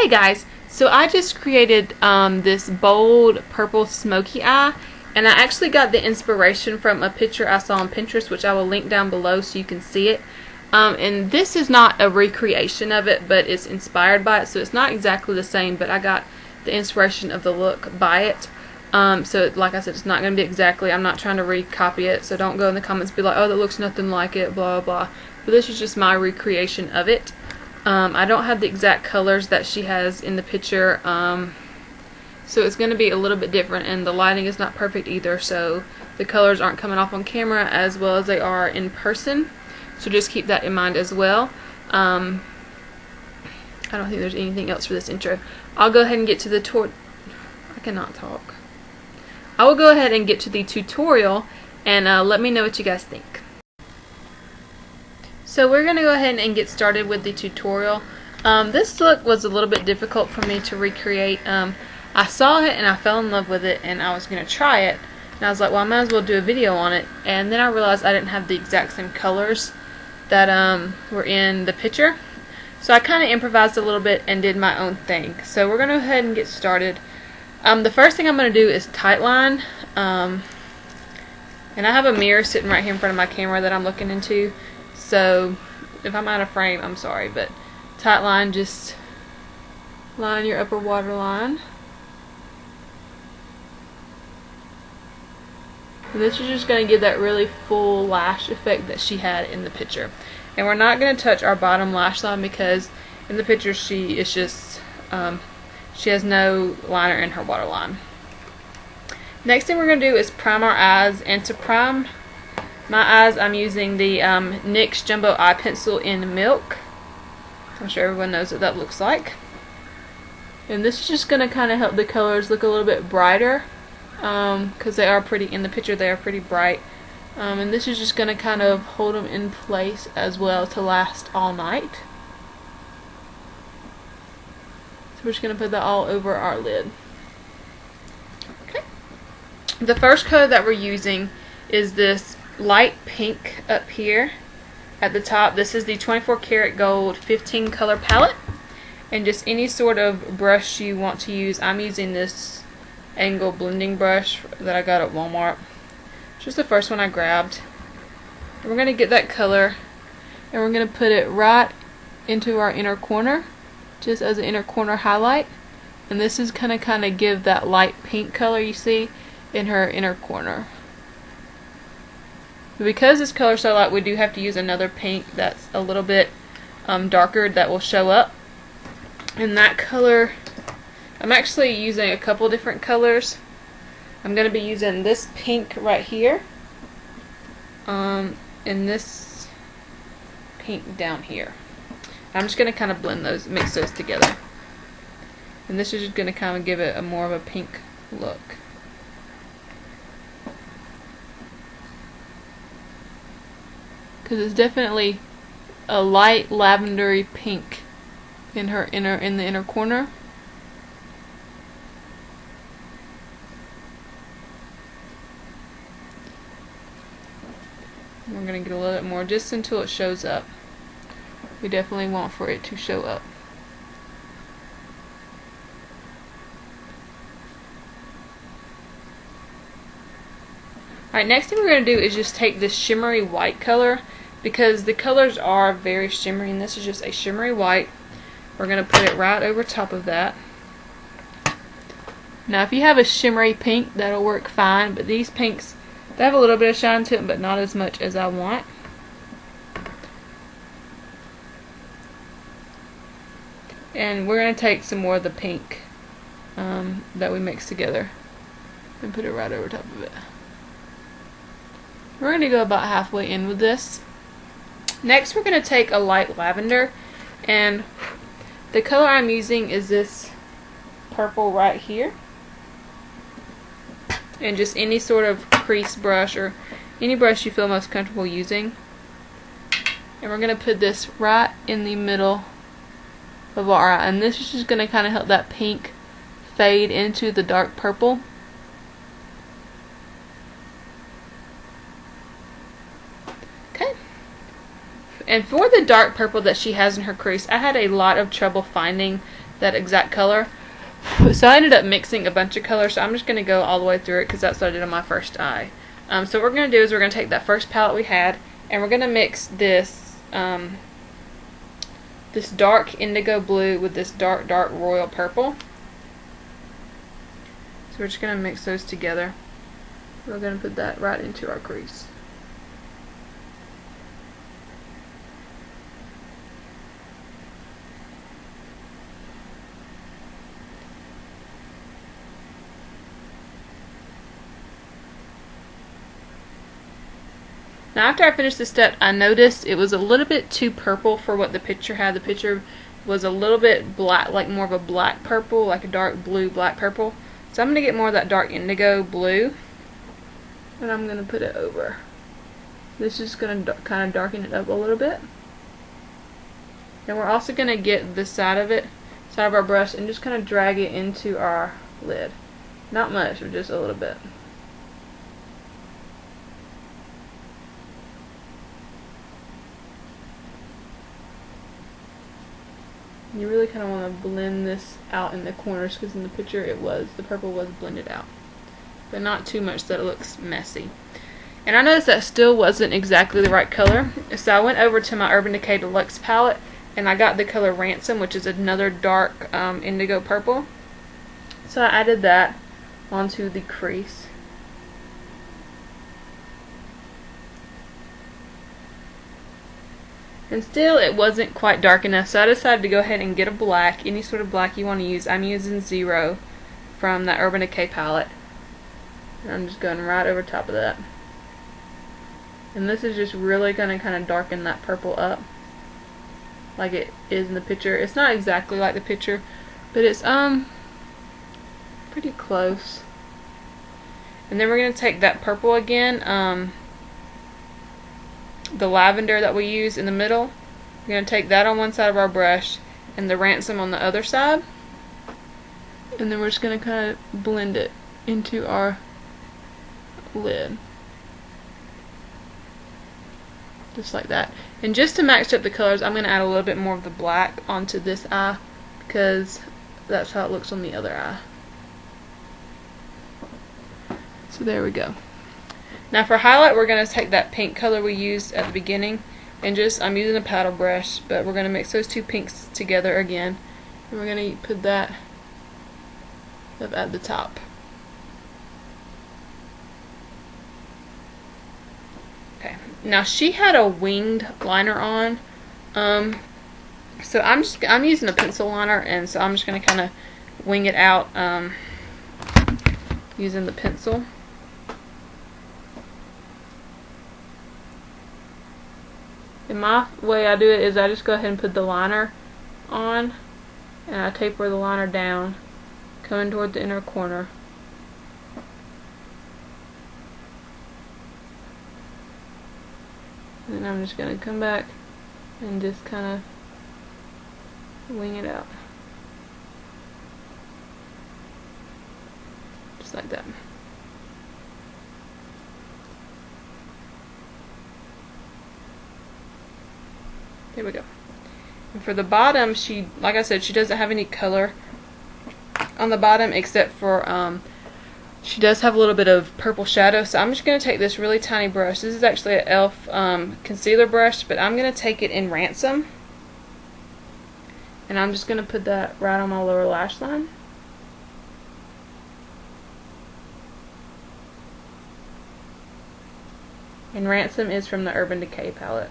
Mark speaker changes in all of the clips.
Speaker 1: Hey guys, so I just created this bold purple smoky eye, and I actually got the inspiration from a picture I saw on Pinterest, which I will link down below so you can see it. And this is not a recreation of it, but it's inspired by it, so it's not exactly the same, but I got the inspiration of the look by it. So like I said, it's not going to be exactly, I'm not trying to recopy it, so don't go in the comments and be like, oh, that looks nothing like it, blah blah. But this is just my recreation of it. I don't have the exact colors that she has in the picture, so it's going to be a little bit different, and the lighting is not perfect either, so the colors aren't coming off on camera as well as they are in person, so just keep that in mind as well. I don't think there's anything else for this intro. I'll go ahead and get to the I cannot talk. I will go ahead and get to the tutorial, and let me know what you guys think. So we're going to go ahead and get started with the tutorial. This look was a little bit difficult for me to recreate. I saw it and I fell in love with it, and I was going to try it, and I was like, well, I might as well do a video on it. And then I realized I didn't have the exact same colors that were in the picture, so I kind of improvised a little bit and did my own thing. So we're going to go ahead and get started. The first thing I'm going to do is tightline, and I have a mirror sitting right here in front of my camera that I'm looking into. So if I'm out of frame, I'm sorry, but tightline, just line your upper waterline. This is just going to give that really full lash effect that she had in the picture. And we're not going to touch our bottom lash line because in the picture she is just, she has no liner in her waterline. Next thing we're going to do is prime our eyes, and to prime my eyes, I'm using the NYX Jumbo Eye Pencil in Milk. I'm sure everyone knows what that looks like. And this is just going to kind of help the colors look a little bit brighter, because they are pretty, in the picture they are pretty bright. And this is just going to kind of hold them in place as well to last all night. So we're just going to put that all over our lid. Okay. The first color that we're using is this light pink up here at the top. This is the 24 karat gold 15 color palette, and just any sort of brush you want to use. I'm using this angle blending brush that I got at Walmart. It's just the first one I grabbed. And we're going to get that color and we're going to put it right into our inner corner, just as an inner corner highlight. And this is going to kind of give that light pink color you see in her inner corner. Because this color is so light, we do have to use another pink that's a little bit darker that will show up. And that color, I'm actually using a couple different colors. I'm going to be using this pink right here, and this pink down here. I'm just going to kind of blend those, mix those together. And this is just going to kind of give it a more of a pink look. Because it's definitely a light lavendery pink in her in the inner corner. And we're going to get a little bit more just until it shows up. We definitely want for it to show up. Alright, next thing we're going to do is just take this shimmery white color, because the colors are very shimmery, and this is just a shimmery white. We're going to put it right over top of that. Now if you have a shimmery pink, that'll work fine, but these pinks, they have a little bit of shine to them, but not as much as I want. And we're going to take some more of the pink that we mixed together and put it right over top of it. We're going to go about halfway in with this. Next we're going to take a light lavender, and the color I'm using is this purple right here. And just any sort of crease brush or any brush you feel most comfortable using. And we're going to put this right in the middle of our eye, and this is just going to kind of help that pink fade into the dark purple. Okay. And for the dark purple that she has in her crease, I had a lot of trouble finding that exact color. So I ended up mixing a bunch of colors, so I'm just going to go all the way through it because that's what I did on my first eye. So what we're going to do is we're going to take that first palette we had, and we're going to mix this this dark indigo blue with this dark royal purple. So we're just going to mix those together. We're going to put that right into our crease. Now after I finished this step, I noticed it was a little bit too purple for what the picture had. The picture was a little bit black, like more of a black purple, like a dark blue, black purple. So I'm going to get more of that dark indigo blue, and I'm going to put it over. This is going to kind of darken it up a little bit. And we're also going to get the side of our brush, and just kind of drag it into our lid. Not much, but just a little bit. You really kind of want to blend this out in the corners because in the picture the purple was blended out. But not too much that it looks messy. And I noticed that still wasn't exactly the right color. So I went over to my Urban Decay Deluxe palette and I got the color Ransom, which is another dark indigo purple. So I added that onto the crease. And still it wasn't quite dark enough, so I decided to go ahead and get a black, any sort of black you want to use. I'm using Zero from that Urban Decay palette. And I'm just going right over top of that. And this is just really going to kind of darken that purple up like it is in the picture. It's not exactly like the picture, but it's pretty close. And then we're going to take that purple again, the lavender that we use in the middle. We're going to take that on one side of our brush and the Ransom on the other side, and then we're just going to kind of blend it into our lid just like that. And just to match up the colors, I'm going to add a little bit more of the black onto this eye because that's how it looks on the other eye. So there we go. Now for highlight, we're going to take that pink color we used at the beginning, and I'm using a paddle brush, but we're going to mix those two pinks together again, and we're going to put that up at the top. Okay, now she had a winged liner on, so I'm using a pencil liner, and so I'm just going to kind of wing it out using the pencil. And my way I do it is I just go ahead and put the liner on, and I taper the liner down, coming toward the inner corner. And then I'm just going to come back and just kind of wing it out. Just like that. There we go. And for the bottom, like I said, she doesn't have any color on the bottom except for she does have a little bit of purple shadow. So I'm just going to take this really tiny brush. This is actually an e.l.f. Concealer brush, but I'm going to take it in Ransom, and I'm just going to put that right on my lower lash line. And Ransom is from the Urban Decay palette.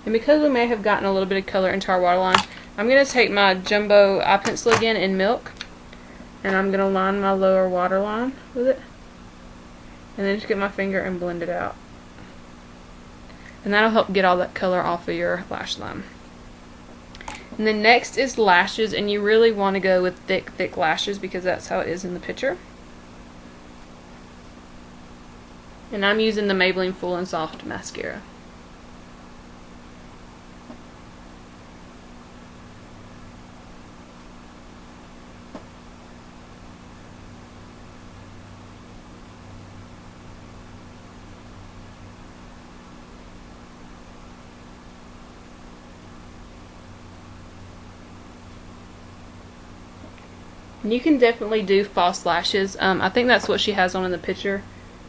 Speaker 1: And because we may have gotten a little bit of color into our waterline, I'm going to take my jumbo eye pencil again in Milk, and I'm going to line my lower waterline with it, and then just get my finger and blend it out. And that'll help get all that color off of your lash line. And then next is lashes, and you really want to go with thick lashes because that's how it is in the picture. And I'm using the Maybelline Full and Soft mascara. And you can definitely do false lashes. I think that's what she has on in the picture,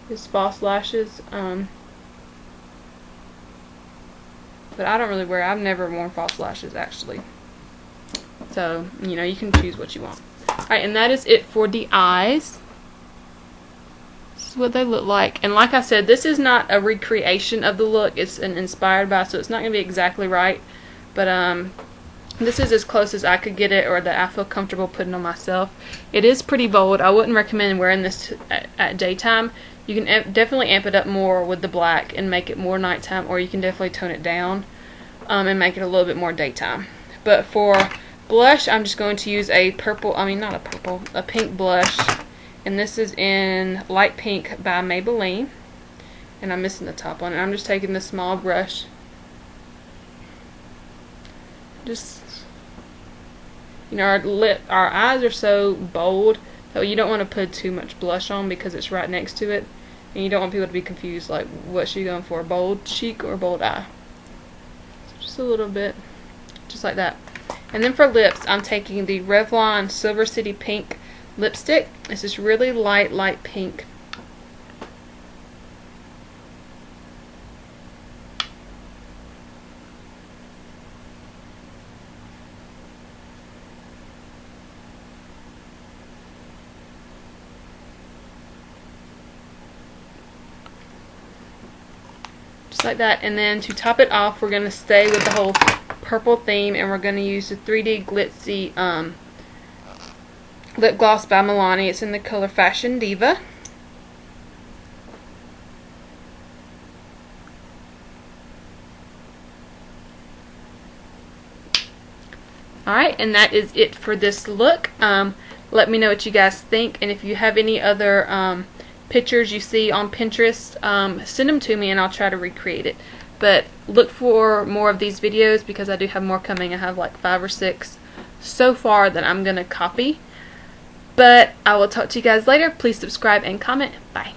Speaker 1: is false lashes. But I don't really wear, I've never worn false lashes actually. So, you know, you can choose what you want. Alright, and that is it for the eyes. This is what they look like. And like I said, this is not a recreation of the look. It's an inspired by, so it's not going to be exactly right. But this is as close as I could get it, or that I feel comfortable putting on myself. It is pretty bold. I wouldn't recommend wearing this at daytime. You can definitely amp it up more with the black and make it more nighttime, or you can definitely tone it down and make it a little bit more daytime. But for blush, I'm just going to use a pink blush. And this is in Light Pink by Maybelline. And I'm missing the top on it. I'm just taking this small brush. Just, you know, our eyes are so bold that you don't want to put too much blush on because it's right next to it. And you don't want people to be confused, like, what's she going for, bold cheek or bold eye? So just a little bit, just like that. And then for lips, I'm taking the Revlon Silver City Pink lipstick. It's this really light pink. Just like that. And then to top it off, we're going to stay with the whole purple theme, and we're going to use the 3D Glitzy lip gloss by Milani. It's in the color Fashion Diva. Alright, and that is it for this look. Let me know what you guys think, and if you have any other pictures you see on Pinterest, send them to me and I'll try to recreate it. But look for more of these videos because I do have more coming. I have like 5 or 6 so far that I'm going to copy. But I will talk to you guys later. Please subscribe and comment. Bye.